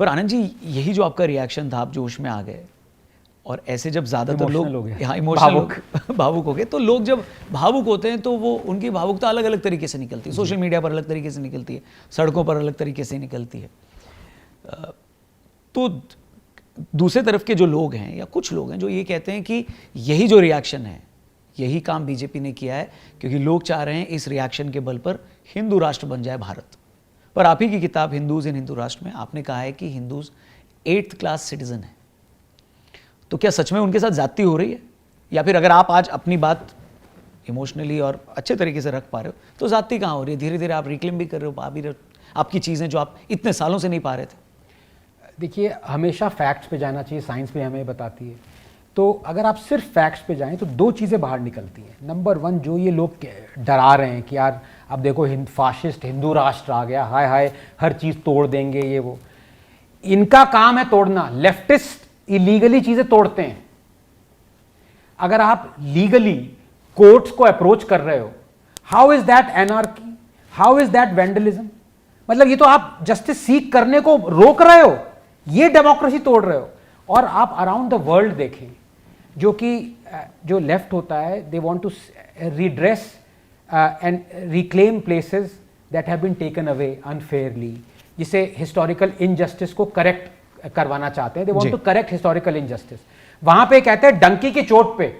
पर आनंद जी, यही जो आपका रिएक्शन था, आप जोश में आ गए, और ऐसे जब ज़्यादातर लोग यहाँ इमोशनल भावुक हो गए, तो लोग जब भावुक होते हैं तो वो उनकी भावुकता अलग अलग तरीके से निकलती है, सोशल मीडिया पर अलग तरीके से निकलती है, सड़कों पर अलग तरीके से निकलती है। तो दूसरे तरफ के जो लोग हैं या कुछ लोग हैं जो ये कहते हैं कि यही जो रिएक्शन है, यही काम बीजेपी ने किया है क्योंकि लोग चाह रहे हैं इस रिएक्शन के बल पर हिंदू राष्ट्र बन जाए भारत। पर आप ही की किताब हिंदूज इन हिंदू राष्ट्र में आपने कहा है कि हिंदूज 8th क्लास सिटीजन है। तो क्या सच में उनके साथ ज्यादती हो रही है, या फिर अगर आप आज अपनी बात इमोशनली और अच्छे तरीके से रख पा रहे हो तो ज्यादती कहाँ हो रही है? धीरे धीरे आप रिक्लेम भी कर रहे हो, पा भी रहे हो आपकी चीज़ें जो आप इतने सालों से नहीं पा रहे थे। देखिए, हमेशा फैक्ट्स पे जाना चाहिए, साइंस भी हमें बताती है। तो अगर आप सिर्फ फैक्ट्स पे जाएं तो दो चीज़ें बाहर निकलती हैं। नंबर 1, जो ये लोग डरा रहे हैं कि यार अब देखो फाशिस्ट हिंदू राष्ट्र आ गया, हाय हाय हर चीज़ तोड़ देंगे, ये वो, इनका काम है तोड़ना। लेफ्टिस्ट इलीगली चीज़ें तोड़ते हैं। अगर आप लीगली कोर्ट्स को अप्रोच कर रहे हो, how is that anarchy, how is that vandalism? मतलब ये तो आप जस्टिस सीख करने को रोक रहे हो, ये डेमोक्रेसी तोड़ रहे हो। और आप अराउंड द वर्ल्ड देखें, जो लेफ्ट होता है, they want to redress and reclaim places that have been taken away unfairly, जिसे हिस्टोरिकल इनजस्टिस को करेक्ट करवाना चाहते हैं। They want to correct historical injustice. वहां पे कहते हैं डंकी की चोट पे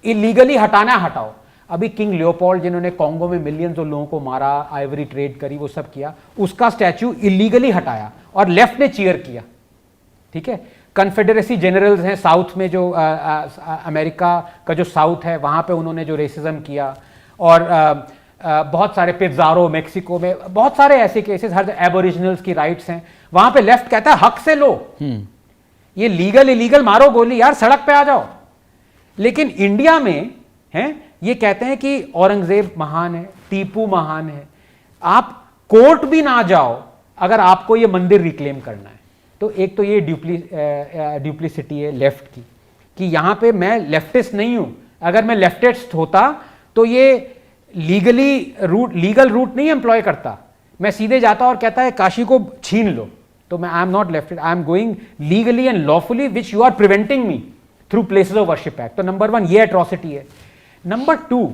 इलीगली हटाना हटाओ। अभी किंग लियोपोल्ड, जिन्होंने कॉन्गो में मिलियंस लोगों को मारा, आइवरी ट्रेड करी, वो सब किया, उसका स्टैच्यू इलीगली हटाया और लेफ्ट ने चीयर किया। ठीक है, कन्फेडरेसी जनरल्स हैं साउथ में, जो अमेरिका का जो साउथ है, वहाँ पे उन्होंने जो रेसिज्म किया, और बहुत सारे पिज़ारो मेक्सिको में, बहुत सारे ऐसे केसेस, हर एबोरिजिनल्स की राइट्स हैं, वहाँ पे लेफ्ट कहता है हक से लो, ये लीगल इलीगल मारो गोली, यार सड़क पे आ जाओ। लेकिन इंडिया में हैं, ये कहते हैं कि औरंगजेब महान है, टीपू महान है, आप कोर्ट भी ना जाओ अगर आपको ये मंदिर रिक्लेम करना है। तो एक तो ये ड्यूप्लिसिटी है लेफ्ट की, कि यहां पे मैं लेफ्टिस्ट नहीं हूं। अगर मैं लेफ्टिस्ट होता तो ये लीगल रूट नहीं एम्प्लॉय करता, मैं सीधे जाता और कहता है काशी को छीन लो। तो मैं I am not leftist, I am going legally and lawfully, which you are preventing me through places of worship act. तो नंबर 1 ये एट्रॉसिटी है। नंबर 2,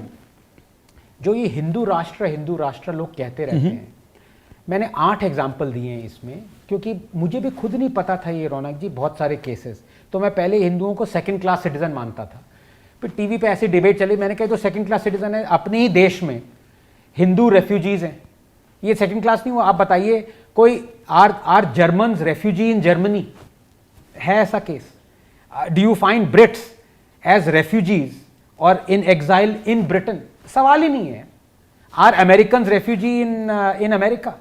जो ये हिंदू राष्ट्र लोग कहते रहते हैं, मैंने 8 एग्जाम्पल दिए हैं इसमें, क्योंकि मुझे भी खुद नहीं पता था ये, रौनक जी, बहुत सारे केसेस। तो मैं पहले हिंदुओं को 2nd क्लास सिटीजन मानता था, फिर टीवी पे ऐसी डिबेट चली, मैंने कहा तो 2nd क्लास सिटीजन है, अपने ही देश में हिंदू रेफ्यूजीज हैं, ये 2nd क्लास नहीं हुआ। आप बताइए कोई are Germans refugee in Germany? है ऐसा case? Do you find Brits as refugees और इन एग्जाइल इन ब्रिटेन? सवाल ही नहीं है। Are American refugee in America?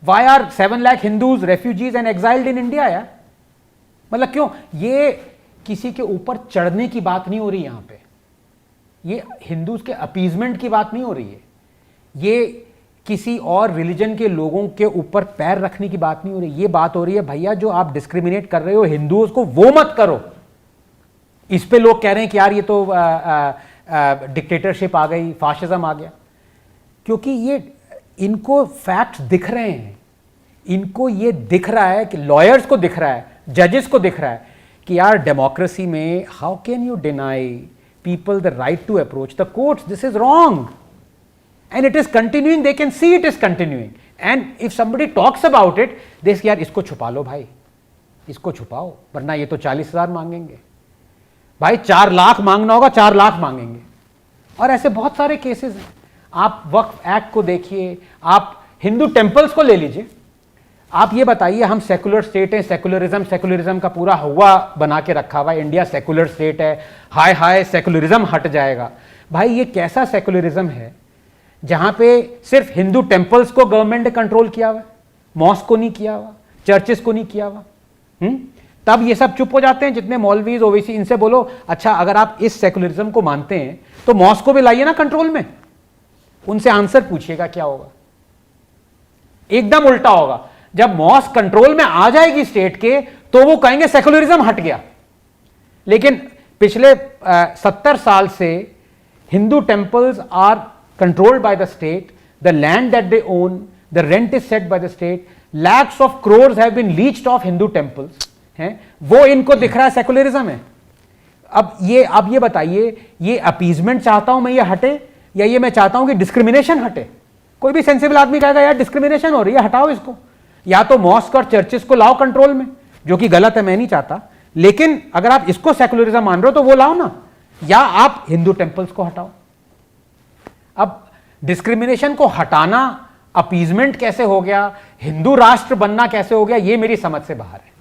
Why are 7 lakh Hindus refugees and exiled in India? यार मतलब क्यों? ये किसी के ऊपर चढ़ने की बात नहीं हो रही यहाँ पे, ये हिंदूज के अपीजमेंट की बात नहीं हो रही है, ये किसी और रिलीजन के लोगों के ऊपर पैर रखने की बात नहीं हो रही। ये बात हो रही है, भैया जो आप डिस्क्रिमिनेट कर रहे हो हिंदुओं को, वो मत करो। इस पे लोग कह रहे हैं कि यार ये तो डिक्टेटरशिप आ गई, फाशिज्म आ गया, क्योंकि ये इनको फैक्ट्स दिख रहे हैं, इनको ये दिख रहा है कि लॉयर्स को दिख रहा है, जजेस को दिख रहा है कि यार डेमोक्रेसी में how can you deny people the right to approach the courts, this is wrong and it is continuing, they can see it is continuing, and if somebody talks about it they say यार इसको छुपा लो भाई, इसको छुपाओ, वरना ये तो 40,000 मांगेंगे भाई, 4 लाख मांगना होगा 4 लाख मांगेंगे। और ऐसे बहुत सारे केसेस हैं। आप वक्फ एक्ट को देखिए, आप हिंदू टेम्पल्स को ले लीजिए, आप ये बताइए हम सेकुलर स्टेट है, सेकुलरिज्म का पूरा हवा बना के रखा हुआ है, इंडिया सेकुलर स्टेट है, हाय हाय सेकुलरिज्म हट जाएगा। भाई ये कैसा सेकुलरिज्म है जहां पे सिर्फ हिंदू टेम्पल्स को गवर्नमेंट ने कंट्रोल किया हुआ है, मॉस्क को नहीं किया हुआ, चर्चेस को नहीं किया हुआ। तब ये सब चुप हो जाते हैं जितने मौलवीज ओवैसी, इनसे बोलो अच्छा अगर आप इस सेकुलरिज्म को मानते हैं तो मॉस्क को भी लाइए ना कंट्रोल में, उनसे आंसर पूछिएगा क्या होगा। एकदम उल्टा होगा, जब मॉस्क कंट्रोल में आ जाएगी स्टेट के तो वो कहेंगे सेकुलरिज्म हट गया। लेकिन पिछले 70 साल से Hindu temples are controlled by the state, the land that they own, the rent is set by the state, lakhs of crores have been leached off Hindu temples हैं, वो इनको दिख रहा है सेकुलरिज्म है। अब ये बताइए, ये अपीजमेंट चाहता हूं मैं ये हटे, या ये मैं चाहता हूं कि डिस्क्रिमिनेशन हटे? कोई भी सेंसिबल आदमी कहेगा यार डिस्क्रिमिनेशन हो रही है, हटाओ इसको। या तो मॉस्क और चर्चेस को लाओ कंट्रोल में, जो कि गलत है, मैं नहीं चाहता, लेकिन अगर आप इसको सेकुलरिज्म मान रहे हो तो वो लाओ ना, या आप हिंदू टेम्पल्स को हटाओ। अब डिस्क्रिमिनेशन को हटाना अपीजमेंट कैसे हो गया, हिंदू राष्ट्र बनना कैसे हो गया, ये मेरी समझ से बाहर है।